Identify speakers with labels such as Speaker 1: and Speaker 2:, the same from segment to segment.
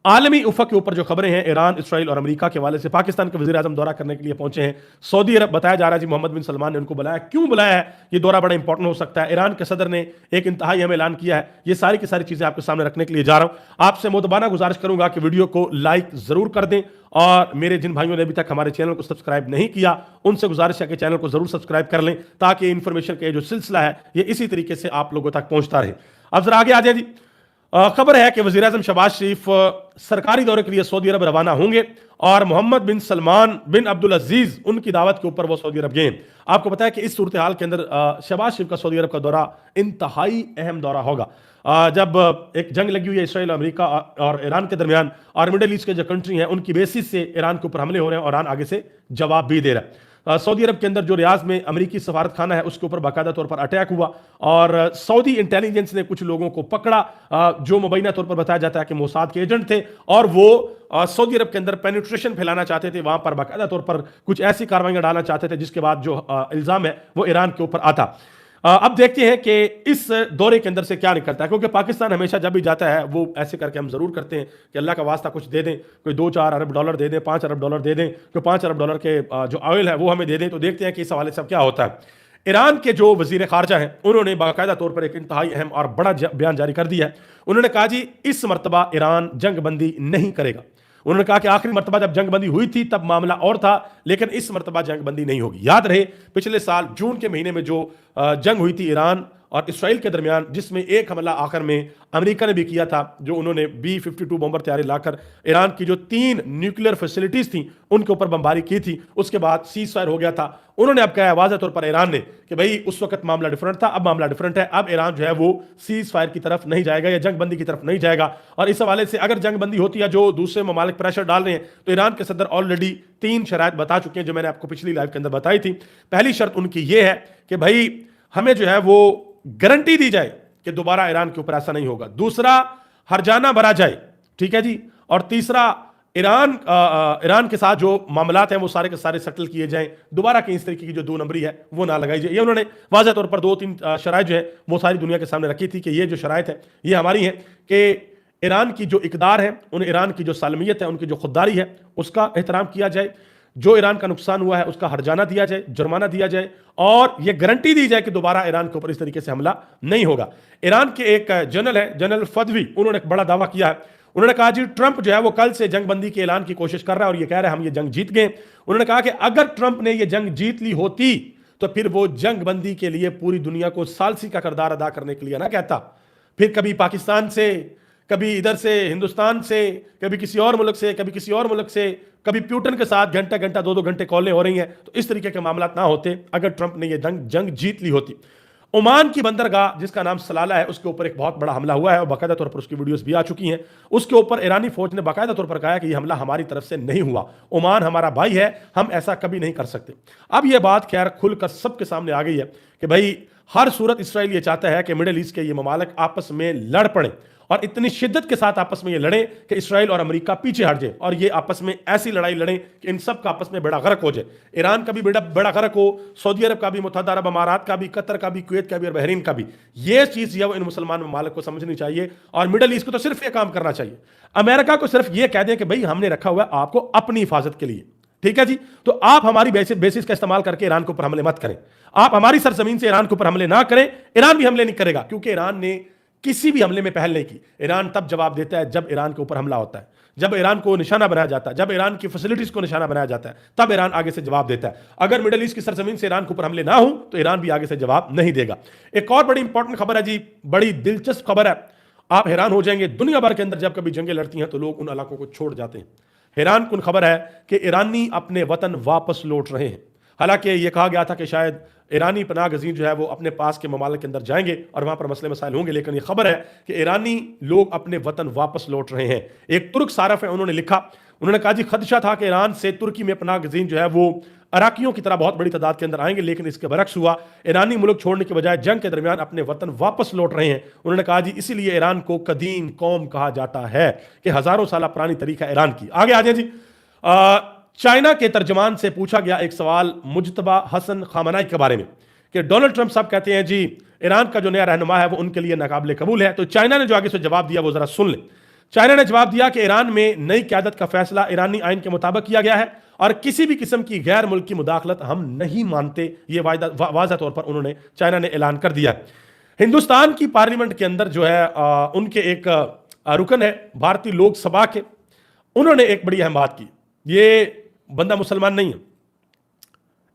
Speaker 1: आलमी उफक के ऊपर जो खबरें हैं, ईरान, इसराइल और अमेरिका के हवाले से पाकिस्तान के वजीर आजम दौरा करने के लिए पहुंचे हैं सऊदी अरब। बताया जा रहा है जी मोहम्मद बिन सलमान ने उनको बुलाया। क्यों बुलाया है? ये दौरा बड़ा इंपॉर्टेंट हो सकता है। ईरान के सदर ने एक इंतहाई अहम ऐलान किया है। ये सारी की सारी चीजें आपके सामने रखने के लिए जा रहा हूं। आपसे मोतबाना गुजारिश करूंगा कि वीडियो को लाइक जरूर कर दें, और मेरे जिन भाइयों ने अभी तक हमारे चैनल को सब्सक्राइब नहीं किया उनसे गुजारिश है कि चैनल को जरूर सब्सक्राइब कर लें, ताकि इंफॉर्मेशन का जो सिलसिला है ये इसी तरीके से आप लोगों तक पहुंचता रहे। अब जरा आगे आ जाए जी। खबर है कि वजीर आजम शहबाज शरीफ सरकारी दौरे के लिए सऊदी अरब रवाना होंगे, और मोहम्मद बिन सलमान बिन अब्दुल अजीज उनकी दावत के ऊपर वो सऊदी अरब गए। आपको पता है कि इस सूरत हाल के अंदर शहबाज शरीफ का सऊदी अरब का दौरा इंतहाई अहम दौरा होगा। जब एक जंग लगी हुई है इसराइल, अमेरिका और ईरान के दरमियान, और मिडिल ईस्ट के जो कंट्री हैं उनकी बेसिस से ईरान के ऊपर हमले हो रहे हैं, और ईरान आगे से जवाब भी दे रहा है। सऊदी अरब के अंदर जो रियाज में अमेरिकी सफारत खाना है उसके ऊपर बाकायदा तौर पर अटैक हुआ, और सऊदी इंटेलिजेंस ने कुछ लोगों को पकड़ा जो मुबैना तौर पर बताया जाता है कि मोसाद के एजेंट थे, और वो सऊदी अरब के अंदर पेनिट्रेशन फैलाना चाहते थे। वहां पर बाकायदा तौर पर कुछ ऐसी कार्रवाइयां डालना चाहते थे जिसके बाद जो इल्जाम है वो ईरान के ऊपर आता। अब देखते हैं कि इस दौरे के अंदर से क्या निकलता है, क्योंकि पाकिस्तान हमेशा जब भी जाता है वो ऐसे करके हम जरूर करते हैं कि अल्लाह का वास्ता कुछ दे दें, कोई 2-4 अरब डॉलर दे दें, 5 अरब डॉलर दे दें, कोई 5 अरब डॉलर के जो ऑयल है वो हमें दे दें। तो देखते हैं कि इस हवाले से अब क्या होता है। ईरान के जो वजीर खारजा हैं उन्होंने बाकायदा तौर पर एक इंतहाई अहम और बड़ा बयान जारी कर दिया है। उन्होंने कहा जी इस मरतबा ईरान जंगबंदी नहीं करेगा। उन्होंने कहा कि आखिरी मरतबा जब जंगबंदी हुई थी तब मामला और था, लेकिन इस मरतबा जंगबंदी नहीं होगी। याद रहे पिछले साल जून के महीने में जो जंग हुई थी ईरान और इसराइल के दरमियान, जिसमें एक हमला आखिर में अमेरिका ने भी किया था, जो उन्होंने B-52 बॉम्बर तैयारी लाकर ईरान की जो 3 न्यूक्लियर फैसिलिटीज थी उनके ऊपर बमबारी की थी। उसके बाद सीज फायर हो गया था। उन्होंने अब कहा वाज़ह तौर पर ईरान ने कि भाई उस वक्त मामला डिफरेंट था, अब मामला डिफरेंट है। अब ईरान जो है वो सीज फायर की तरफ नहीं जाएगा या जंगबंदी की तरफ नहीं जाएगा। और इस हवाले से अगर जंगबंदी होती है, जो दूसरे ममालिक प्रेशर डाल रहे हैं, तो ईरान के सदर ऑलरेडी 3 शराइत बता चुके हैं जो मैंने आपको पिछली लाइव के अंदर बताई थी। पहली शर्त उनकी ये है कि भाई हमें जो है वो गारंटी दी जाए कि दोबारा ईरान के ऊपर ऐसा नहीं होगा। दूसरा, हरजाना भरा जाए, ठीक है जी। और तीसरा, ईरान के साथ जो मामलात हैं वो सारे के सारे सेटल किए जाएं, दोबारा की इस तरीके की जो 2 नंबरी है वो ना लगाई जाए। ये उन्होंने वाज़ह तौर पर 2-3 शराइत जो है वो सारी दुनिया के सामने रखी थी कि ये जो शराइत है ये हमारी है कि ईरान की जो इकदार है, उन ईरान की जो सालमियत है, उनकी जो खुददारी है, उसका एहतराम किया जाए। जो ईरान का नुकसान हुआ है उसका हर्जाना दिया जाए, जुर्माना दिया जाए, और यह गारंटी दी जाए कि दोबारा ईरान के ऊपर इस तरीके से हमला नहीं होगा। ईरान के एक जनरल है, जनरल फदवी, उन्होंने एक बड़ा दावा किया है। उन्होंने कहा जी ट्रंप जो है वो कल से जंगबंदी के ऐलान की कोशिश कर रहा है और ये कह रहा है हम ये जंग जीत गए। उन्होंने कहा कि अगर ट्रंप ने ये जंग जीत ली होती तो फिर वो जंगबंदी के लिए पूरी दुनिया को सालसी का किरदार अदा करने के लिए ना कहता। फिर कभी पाकिस्तान से, कभी इधर से हिंदुस्तान से, कभी किसी और मुल्क से, कभी किसी और मुल्क से, कभी प्यूटन के साथ घंटा घंटा 2-2 घंटे कॉलें हो रही हैं। तो इस तरीके के मामला ना होते अगर ट्रंप ने यह जंग जीत ली होती। ओमान की बंदरगाह जिसका नाम सलाला है उसके ऊपर एक बहुत बड़ा हमला हुआ है और बाकायदा तौर पर उसकी वीडियोस भी आ चुकी हैं। उसके ऊपर ईरानी फौज ने बाकायदा तौर पर कहा कि यह हमला हमारी तरफ से नहीं हुआ, ओमान हमारा भाई है, हम ऐसा कभी नहीं कर सकते। अब यह बात खैर खुलकर सबके सामने आ गई है कि भाई हर सूरत इसराइल ये चाहता है कि मिडिल ईस्ट के ये ममालिक आपस में लड़ पड़े और इतनी शिद्दत के साथ आपस में ये लड़े कि इसराइल और अमेरिका पीछे हट जाए और ये आपस में ऐसी लड़ाई लड़ें कि इन सब का आपस में बेड़ा गर्क हो जाए। ईरान का भी बेड़ा गर्क हो, सऊदी अरब का भी, मुत्तहदा अरब अमारात का भी, कतर का भी, कुवैत का भी और बहरीन का भी। ये चीज़ इन मुसलमान ममालिक को समझनी चाहिए और मिडिल ईस्ट को तो सिर्फ ये काम करना चाहिए। अमेरिका को सिर्फ ये कह दें कि भाई हमने रखा हुआ है आपको अपनी हिफाजत के लिए, ठीक है जी, तो आप हमारी बेसिस का इस्तेमाल करके ईरान के ऊपर हमले मत करें। आप हमारी सरजमीन से ईरान के ऊपर हमले ना करें, ईरान भी हमले नहीं करेगा, क्योंकि ईरान ने किसी भी हमले में पहल नहीं की। ईरान तब जवाब देता है जब ईरान के ऊपर हमला होता है, जब ईरान को निशाना बनाया जाता है, जब ईरान की फैसिलिटीज को निशाना बनाया जाता है, तब ईरान आगे से जवाब देता है। अगर मिडिल ईस्ट की सरजमीन से ईरान के ऊपर हमले ना हो तो ईरान भी आगे से जवाब नहीं देगा। एक और बड़ी इंपॉर्टेंट खबर है जी, बड़ी दिलचस्प खबर है, आप हैरान हो जाएंगे। दुनिया भर के अंदर जब कभी जंगें लड़ती हैं तो लोग उन इलाकों को छोड़ जाते हैं। हैरान कुन खबर है कि ईरानी अपने वतन वापस लौट रहे हैं। हालांकि यह कहा गया था कि शायद ईरानी पनाह गजीन जो है वो अपने पास के ममालिक के अंदर जाएंगे और वहां पर मसले मसाइल होंगे, लेकिन यह खबर है कि ईरानी लोग अपने वतन वापस लौट रहे हैं। एक तुर्क सारफ है, उन्होंने लिखा, उन्होंने कहा जी खदशा था कि ईरान से तुर्की में पनाह गजीन जो है वो अराकियों की तरह बहुत बड़ी तादाद के अंदर आएंगे, लेकिन इसके बरक्स हुआ। ईरानी मुल्क छोड़ने के बजाय जंग के दरमियान अपने वतन वापस लौट रहे हैं। उन्होंने कहा जी इसीलिए ईरान को कदीम कौम कहा जाता है कि हजारों साल पुरानी तरीका ईरान की। आगे आ जाए जी। चाइना के तर्जमान से पूछा गया एक सवाल मुज्तबा हसन खामनाई के बारे में कि डोनाल्ड ट्रंप साहब कहते हैं जी ईरान का जो नया रहनुमा है वो उनके लिए नाकाबिले कबूल है। तो चाइना ने जो आगे से जवाब दिया वो जरा सुन लें। चाइना ने जवाब दिया कि ईरान में नई क़यादत का फैसला ईरानी आइन के मुताबिक किया गया है और किसी भी किस्म की गैर मुल्की मुदाखलत हम नहीं मानते, ये वाज़ह तौर पर उन्होंने, चाइना ने ऐलान कर दिया। हिंदुस्तान की पार्लियामेंट के अंदर जो है उनके एक रुकन है भारतीय लोकसभा के, उन्होंने एक बड़ी अहम बात की। ये बंदा मुसलमान नहीं है,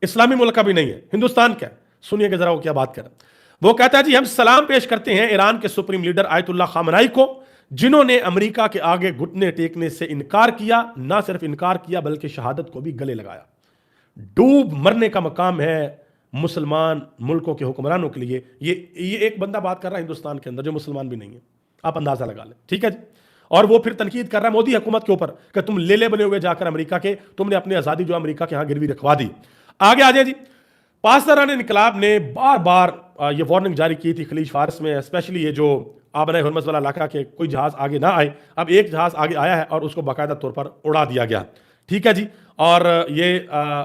Speaker 1: इस्लामी मुल्क का भी नहीं है, हिंदुस्तान का है। सुनिए कि जरा वो क्या बात कर। वो कहता है जी, हम सलाम पेश करते हैं ईरान के सुप्रीम लीडर आयतुल्लाह खामनाई को, जिन्होंने अमेरिका के आगे घुटने टेकने से इनकार किया, ना सिर्फ इनकार किया बल्कि शहादत को भी गले लगाया। डूब मरने का मकाम है मुसलमान मुल्कों के हुक्मरानों के लिए। ये एक बंदा बात कर रहा है हिंदुस्तान के अंदर जो मुसलमान भी नहीं है, आप अंदाजा लगा लें, ठीक है जी। और वो फिर तनकीद कर रहा है मोदी हुकूमत के ऊपर कि तुम ले बने हुए जाकर अमेरिका के, तुमने अपनी आज़ादी जो अमेरिका के यहां गिरवी रखवा दी। आगे आ जाए जी। पासदारान इनकलाब ने बार बार ये वार्निंग जारी की थी खलीज फारस में, स्पेशली ये जो आबना हुर्मुज़ वाला इलाका के कोई जहाज आगे ना आए। अब एक जहाज आगे आया है और उसको बाकायदा तौर पर उड़ा दिया गया, ठीक है जी। और ये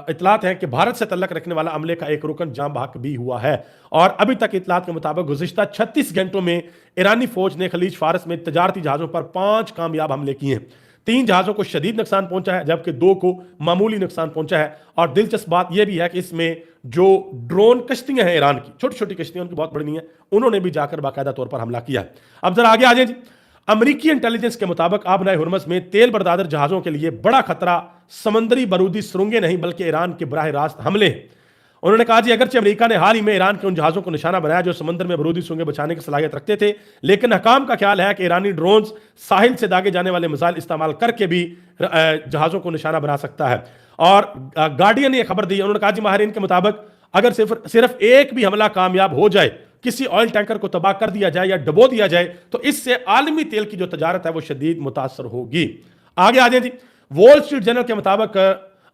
Speaker 1: इतलात है कि भारत से तल्लक रखने वाला अमले का एक रुकन जाम बहक भी हुआ है। और अभी तक इतलात के मुताबिक गुज़िश्ता 36 घंटों में ईरानी फौज ने खलीज फारस में तजारती जहाज़ों पर 5 कामयाब हमले किए हैं। 3 जहाज़ों को शदीद नुकसान पहुंचा है जबकि 2 को मामूली नुकसान पहुंचा है। और दिलचस्प बात यह भी है कि इसमें जो ड्रोन कश्तियां हैं ईरान की, छोटी छोटी कश्तियां, उनकी बहुत बड़ी नहीं है, उन्होंने भी जाकर बाकायदा तौर पर हमला किया है। अब जरा आगे आ जाए जी। अमेरिकी इंटेलिजेंस के मुताबिक आबनाए हुर्मुज़ में तेल बरदार जहाज़ों के लिए बड़ा खतरा समंदरी बरूदी सुरंगें नहीं बल्कि ईरान के बराह रास्त हमले हैं। उन्होंने कहा जी, अगरचे अमेरिका ने हाल ही में ईरान के उन जहाज़ों को निशाना बनाया जो समुद्र में बरूदी सुरंगें बचाने की सलाहियत रखते थे, लेकिन हकाम का ख्याल है कि ईरानी ड्रोन्स साहिल से दागे जाने वाले मिसाइल इस्तेमाल करके भी जहाज़ों को निशाना बना सकता है। और गार्डियन ने यह खबर दी, उन्होंने कहा जी, माहिरीन के मुताबिक अगर सिर्फ एक भी हमला कामयाब हो जाए, किसी ऑयल टैंकर को तबाह कर दिया जाए या डबो दिया जाए, तो इससे आलमी तेल की जो तजारत है वो शदीद मुतासर होगी। आगे आ जाए जी। वॉल स्ट्रीट जर्नल के मुताबिक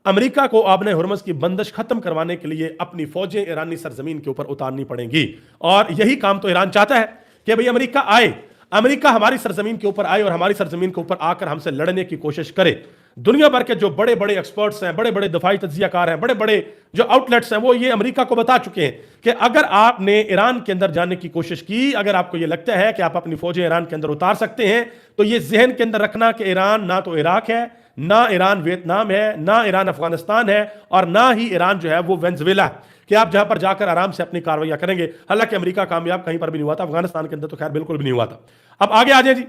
Speaker 1: अमेरिका को आबने हुर्मुज़ की बंदिश खत्म करवाने के लिए अपनी फौजें ईरानी सरजमीन के ऊपर उतारनी पड़ेंगी। और यही काम तो ईरान चाहता है कि भाई अमेरिका आए, अमेरिका हमारी सरजमीन के ऊपर आए और हमारी सरजमीन के ऊपर आकर हमसे लड़ने की कोशिश करे। दुनिया भर के जो बड़े बड़े एक्सपर्ट्स हैं, बड़े बड़े दफाई तज्जियाकार हैं, बड़े बड़े जो आउटलेट्स हैं, वो ये अमेरिका को बता चुके हैं कि अगर आपने ईरान के अंदर जाने की कोशिश की, अगर आपको ये लगता है कि आप अपनी फौजें ईरान के अंदर उतार सकते हैं, तो ये जहन के अंदर रखना कि ईरान ना तो इराक है, ना ईरान वियतनाम है, ना ईरान अफगानिस्तान है, और ना ही ईरान जो है वो वेनेजुएला है कि आप जहां पर जाकर आराम से अपनी कार्रवाइयां करेंगे। हालांकि अमेरिका कामयाब कहीं पर भी नहीं हुआ था, अफगानिस्तान के अंदर तो खैर बिल्कुल भी नहीं हुआ था। अब आगे आ जाए जी।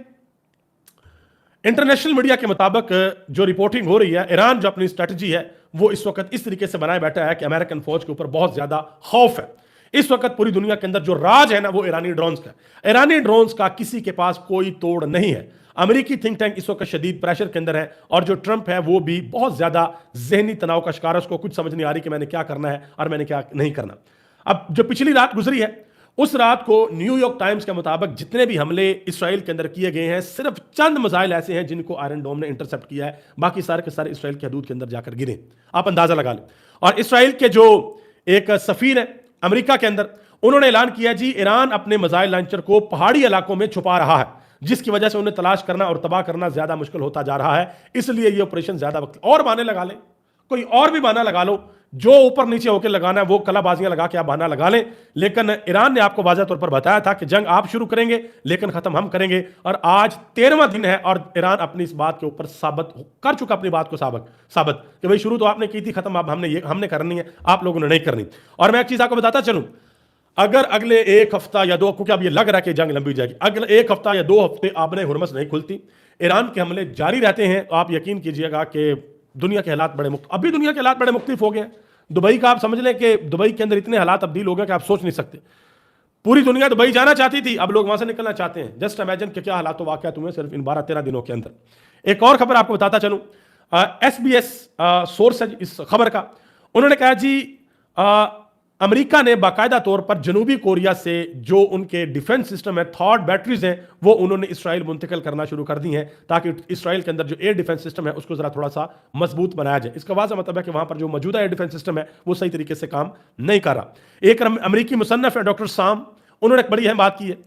Speaker 1: इंटरनेशनल मीडिया के मुताबिक जो रिपोर्टिंग हो रही है, ईरान जो अपनी स्ट्रेटजी है वो इस वक्त इस तरीके से बनाए बैठा है कि अमेरिकन फौज के ऊपर बहुत ज्यादा खौफ है। इस वक्त पूरी दुनिया के अंदर जो राज है ना, वो ईरानी ड्रोन्स का। ईरानी ड्रोन्स का किसी के पास कोई तोड़ नहीं है। अमेरिकी थिंक टैंक इस वक्त शदीद प्रेशर के अंदर है और जो ट्रंप है वो भी बहुत ज्यादा जहनी तनाव का शिकार है। उसको कुछ समझ नहीं आ रही कि मैंने क्या करना है और मैंने क्या नहीं करना। अब जो पिछली रात गुजरी है, उस रात को न्यूयॉर्क टाइम्स के मुताबिक जितने भी हमले इसराइल के अंदर किए गए हैं, सिर्फ चंद मिसाइल ऐसे हैं जिनको आयरन डोम ने इंटरसेप्ट किया है, बाकी सारे के सारे इसराइल की हदूद के अंदर जाकर गिरे। आप अंदाजा लगा लें। और इसराइल के जो एक सफीर है अमेरिका के अंदर, उन्होंने ऐलान किया जी, ईरान अपने मिसाइल लॉन्चर को पहाड़ी इलाकों में छुपा रहा है, जिसकी वजह से उन्हें तलाश करना और तबाह करना ज्यादा मुश्किल होता जा रहा है। इसलिए ये ऑपरेशन ज्यादा वक्त और बहाने लगा लें, कोई और भी बहाना लगा लो, जो ऊपर नीचे होकर लगाना है वो कलाबाजियां लगा के आप बहाना लगा लें। लेकिन ईरान ने आपको वाज़ेह तौर पर बताया था कि जंग आप शुरू करेंगे लेकिन खत्म हम करेंगे। और आज 13वां दिन है और ईरान अपनी इस बात के ऊपर साबित कर चुका, अपनी बात को साबित कि भाई शुरू तो आपने की थी, खत्म अब हमने करनी है, आप लोगों ने नहीं करनी। और मैं एक चीज आपको बताता चलूं, अगर अगले एक हफ्ता या 2, क्योंकि अब ये लग रहा है कि जंग लंबी जाएगी, अगले एक हफ्ता या 2 हफ्ते आबने हुर्मुज़ नहीं खुलती, ईरान के हमले जारी रहते हैं, तो आप यकीन कीजिएगा कि दुनिया के हालात अभी दुनिया के हालात बड़े मुख्तलिफ हो गए हैं। दुबई का आप समझ लें कि दुबई के अंदर इतने हालात तब्दील हो गए कि आप सोच नहीं सकते। पूरी दुनिया दुबई जाना चाहती थी, अब लोग वहां से निकलना चाहते हैं। जस्ट इमेजिन कि क्या हालात वाकयात हुए सिर्फ इन 12-13 दिनों के अंदर। एक और खबर आपको बताता चलूं, SBS सोर्स है इस खबर का, उन्होंने कहा जी, अमेरिका ने बाकायदा तौर पर जनूबी कोरिया से जो उनके डिफेंस सिस्टम है, थॉट बैटरीज हैं, वो उन्होंने इसराइल मुंतकिल करना शुरू कर दी हैं ताकि इसराइल के अंदर जो एयर डिफेंस सिस्टम है उसको जरा थोड़ा सा मजबूत बनाया जाए। इसका वाज़ा मतलब है कि वहां पर जो मौजूदा एयर डिफेंस सिस्टम है वो सही तरीके से काम नहीं कर रहा। एक अमेरिकी मुसन्नफ है डॉक्टर साम, उन्होंने एक बड़ी अहम बात की है।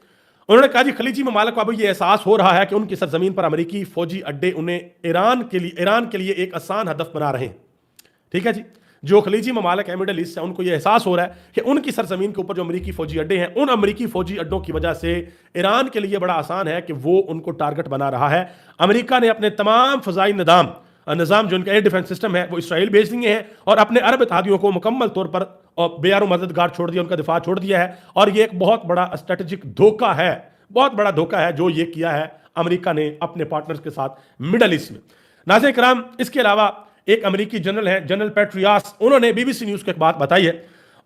Speaker 1: उन्होंने कहा जी, खलीजी ममालिक को अब ये एहसास हो रहा है कि उनकी सरजमीन पर अमेरिकी फौजी अड्डे उन्हें ईरान के लिए एक आसान हदफ बना रहे हैं। ठीक है जी, जो खलीजी ममालिक है, मिडल ईस्ट है, उनको यह एहसास हो रहा है कि उनकी सरजमीन के ऊपर जो अमरीकी फौजी अड्डे हैं, उन अमरीकी फौजी अड्डों की वजह से ईरान के लिए बड़ा आसान है कि वो उनको टारगेट बना रहा है। अमेरिका ने अपने तमाम फजाई निज़ाम जो उनका एयर डिफेंस सिस्टम है वो इसराइल भेज दिए हैं और अपने अरब इत्तेहादियों को मुकम्मल तौर पर बेयारो मददगार छोड़ दिया, उनका दिफा छोड़ दिया है। और ये एक बहुत बड़ा स्ट्रेटेजिक धोखा है, बहुत बड़ा धोखा है जो ये किया है अमेरिका ने अपने पार्टनर्स के साथ मिडल ईस्ट में। नाज़रीन किराम, इसके अलावा एक अमेरिकी जनरल है, जनरल पेट्रियास, उन्होंने बीबीसी न्यूज़ को एक बात बताई है।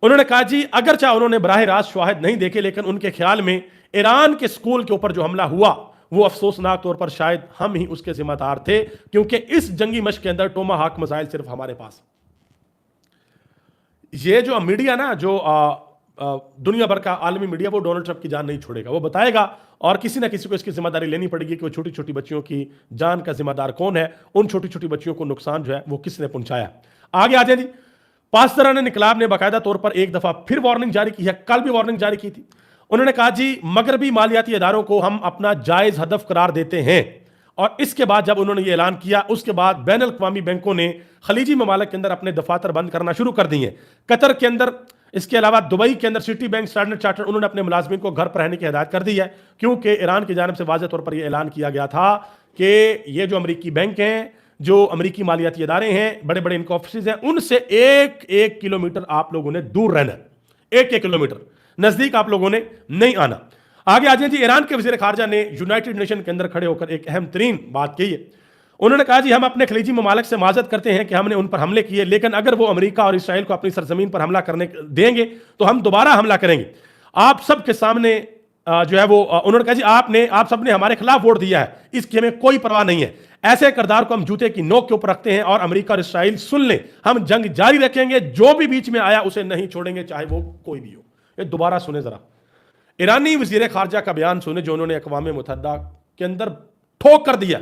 Speaker 1: उन्होंने कहा जी, अगरचा उन्होंने बराह रास्त शवाहिद नहीं देखे, लेकिन उनके ख्याल में ईरान के स्कूल के ऊपर जो हमला हुआ वो अफसोसनाक तौर पर शायद हम ही उसके जिम्मेदार थे, क्योंकि इस जंगी मश्क के अंदर टोमाहाक मिसाइल सिर्फ हमारे पास। ये जो मीडिया ना, जो दुनिया भर का आलमी मीडिया, वो डोनाल्ड ट्रंप की जान नहीं छोड़ेगा, वो बताएगा और किसी ना किसी को इसकी जिम्मेदारी लेनी पड़ेगी कि वो छोटी छोटी बच्चियों की जान का जिम्मेदार कौन है, उन छोटी छोटी बच्चियों को नुकसान जो है वो किसने पहुंचाया। आगे आ जाए जी। पासदारान इनकलाब ने बाकायदा तौर पर एक दफा फिर वार्निंग जारी की है, कल भी वार्निंग जारी की थी। उन्होंने कहा जी, मगरबी मालियाती इदारों को हम अपना जायज हदफ करार देते हैं। और इसके बाद जब उन्होंने ये ऐलान किया, उसके बाद बैन अल-अक़वामी बैंकों ने खलीजी ममालिक के अंदर अपने दफातर बंद करना शुरू कर दिए। कतर के अंदर, इसके अलावा दुबई के अंदर सिटी बैंक, स्टैंडर्ड चार्टर्ड, उन्होंने अपने मुलाजमीन को घर पर रहने की हिदायत कर दी है, क्योंकि ईरान की जानिब से वाज़ेह तौर पर यह ऐलान किया गया था कि ये जो अमरीकी बैंक हैं, जो अमरीकी मालियाती इदारे हैं, बड़े बड़े इनके ऑफिस हैं, उनसे एक एक किलोमीटर आप लोगों ने दूर रहना, एक एक किलोमीटर नजदीक आप लोगों ने नहीं आना। आगे आ जाए जी। ईरान के वज़ीर खारजा ने यूनाइटेड नेशन के अंदर खड़े होकर एक अहम तरीन बात कही है। उन्होंने कहा जी, हम अपने खलीजी ममालिक से माजत करते हैं कि हमने उन पर हमले किए, लेकिन अगर वो अमेरिका और इसराइल को अपनी सरजमीन पर हमला करने देंगे तो हम दोबारा हमला करेंगे। आप सब के सामने जो है वो उन्होंने कहा जी, आप सब ने हमारे खिलाफ वोट दिया है, इसकी हमें कोई परवाह नहीं है। ऐसे किरदार को हम जूते की नोक के ऊपर रखते हैं और अमेरिका और इसराइल सुन लें, हम जंग जारी रखेंगे, जो भी बीच में आया उसे नहीं छोड़ेंगे, चाहे वो कोई भी हो। ये दोबारा सुने जरा, ईरानी वजीर खारजा का बयान सुने जो उन्होंने अक़वाम मुत्तहिदा के अंदर ठोक कर दिया।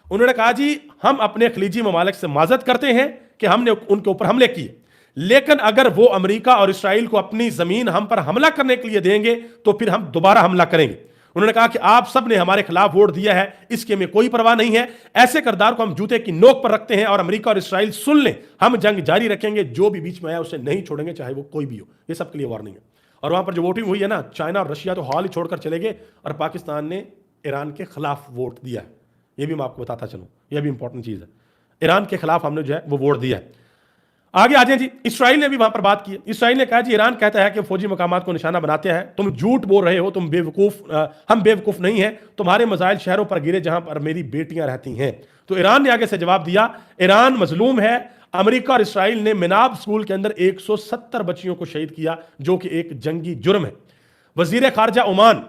Speaker 1: उन्होंने कहा जी, हम अपने खलीजी ममालिक से माजत करते हैं कि हमने उनके ऊपर हमले किए, लेकिन अगर वो अमेरिका और इसराइल को अपनी जमीन हम पर हमला करने के लिए देंगे तो फिर हम दोबारा हमला करेंगे। उन्होंने कहा कि आप सब ने हमारे खिलाफ वोट दिया है, इसकी हमें कोई परवाह नहीं है। ऐसे किरदार को हम जूते की नोक पर रखते हैं और अमेरिका और इसराइल सुन लें, हम जंग जारी रखेंगे, जो भी बीच में आया उसे नहीं छोड़ेंगे, चाहे वो कोई भी हो। ये सबके लिए वार्निंग है। और वहां पर जो वोटिंग हुई है ना, चाइना और रशिया तो हाल ही छोड़कर चले गए और पाकिस्तान ने ईरान के खिलाफ वोट दिया है। ये भी मैं आपको बताता चलूं, यह भी इंपॉर्टेंट चीज है। ईरान के खिलाफ हमने जो है वो वोट दिया है। आगे आ जाए जी। इसराइल ने भी वहां पर बात की। इसराइल ने कहा जी, ईरान कहता है कि फौजी मकामात को निशाना बनाते हैं, तुम झूठ बोल रहे हो, तुम हम बेवकूफ नहीं हैं, तुम्हारे मजाइल शहरों पर गिरे जहां पर मेरी बेटियां रहती हैं। तो ईरान ने आगे से जवाब दिया, ईरान मजलूम है। अमेरिका और इसराइल ने मिनाब स्कूल के अंदर 170 बच्चियों को शहीद किया, जो कि एक जंगी जुर्म है। वजीर खारजा ओमान,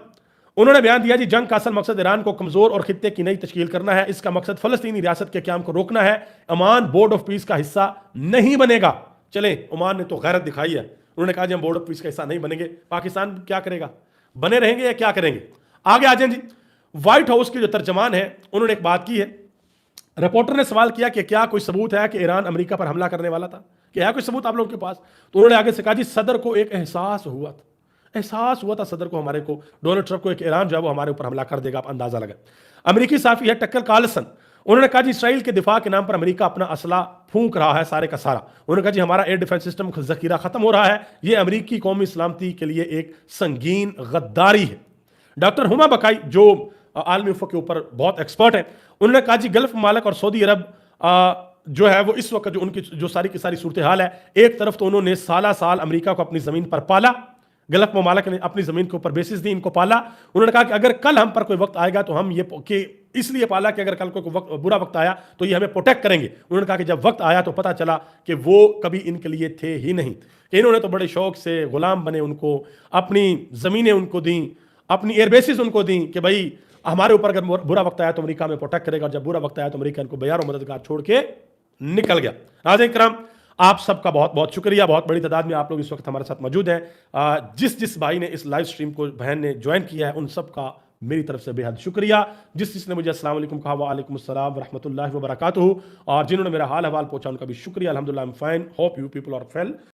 Speaker 1: उन्होंने बयान दिया जी, जंग का असल मकसद ईरान को कमजोर और खित्ते की नई तश्कील करना है। इसका मकसद फलस्तीनी रियासत के क्याम को रोकना है। ओमान बोर्ड ऑफ पीस का हिस्सा नहीं बनेगा। चले, ओमान ने तो गैरत दिखाई है, उन्होंने कहा जी हम बोर्ड ऑफ पीस का हिस्सा नहीं बनेंगे। पाकिस्तान क्या करेगा, बने रहेंगे या क्या करेंगे? आगे आ जाए जी। व्हाइट हाउस के जो तर्जमान है उन्होंने एक बात की है। रिपोर्टर ने सवाल किया कि क्या कोई सबूत है कि ईरान अमेरिका पर हमला करने वाला था, क्या है कोई सबूत आप लोगों के पास? तो उन्होंने आगे से कहा जी, सदर को एक एहसास हुआ था सदर को, हमारे को, डोनाल्ड ट्रंप को, एक ईरान जो है वो हमारे ऊपर हमला कर देगा, आप अंदाजा लगा। अमेरिकी साफी है टक्कर कार्लसन, उन्होंने कहा जी, इसराइल के दिफा के नाम पर अमेरिका अपना असला फूंक रहा है सारे का सारा। उन्होंने कहा जी, हमारा एयर डिफेंस सिस्टम जखीरा खत्म हो रहा है, यह अमेरिकी कौमी सलामती के लिए एक संगीन गद्दारी है। डॉक्टर हुमा बकाई, जो आलमी उफ़क़ के ऊपर बहुत एक्सपर्ट है, उन्होंने कहा जी, गल्फ ममालिक और सऊदी अरब जो है वो इस वक्त जो उनकी जो सारी की सारी सूरत हाल है, एक तरफ तो उन्होंने साल अमेरिका को अपनी जमीन पर पाला, गल्फ ममालिक ने अपनी जमीन के ऊपर बेसिस दी, इनको पाला। उन्होंने कहा कि अगर कल हम पर कोई वक्त आएगा तो हम ये कि इसलिए पाला कि अगर कल कोई बुरा वक्त आया तो ये हमें प्रोटेक्ट करेंगे। उन्होंने कहा कि जब वक्त आया तो पता चला कि वो कभी इनके लिए थे ही नहीं, कि इन्होंने तो बड़े शौक से गुलाम बने, उनको अपनी जमीनें उनको दी, अपनी एयर बेसिस उनको दी कि भाई हमारे ऊपर अगर बुरा वक्त आया तो अमेरिका में प्रोटेक्ट करेगा, और जब बुरा वक्त आया तो अमेरिका इनको बेयार मददगार छोड़ के निकल गया। नाज़रीन किराम, आप सबका बहुत बहुत शुक्रिया। बहुत बड़ी तादाद में आप लोग इस वक्त हमारे साथ मौजूद हैं। जिस भाई ने इस लाइव स्ट्रीम को बहन ने ज्वाइन किया है, उन सब का मेरी तरफ से बेहद शुक्रिया। जिसने मुझे अस्सलाम वालेकुम कहा, वालेकुम अस्सलाम व रहमतुल्लाहि व बरकातुहू, और जिन्होंने मेरा हाल हवाल पूछा उनका भी शुक्रिया। अल्हम्दुलिल्लाह, I am fine, hope you people are well.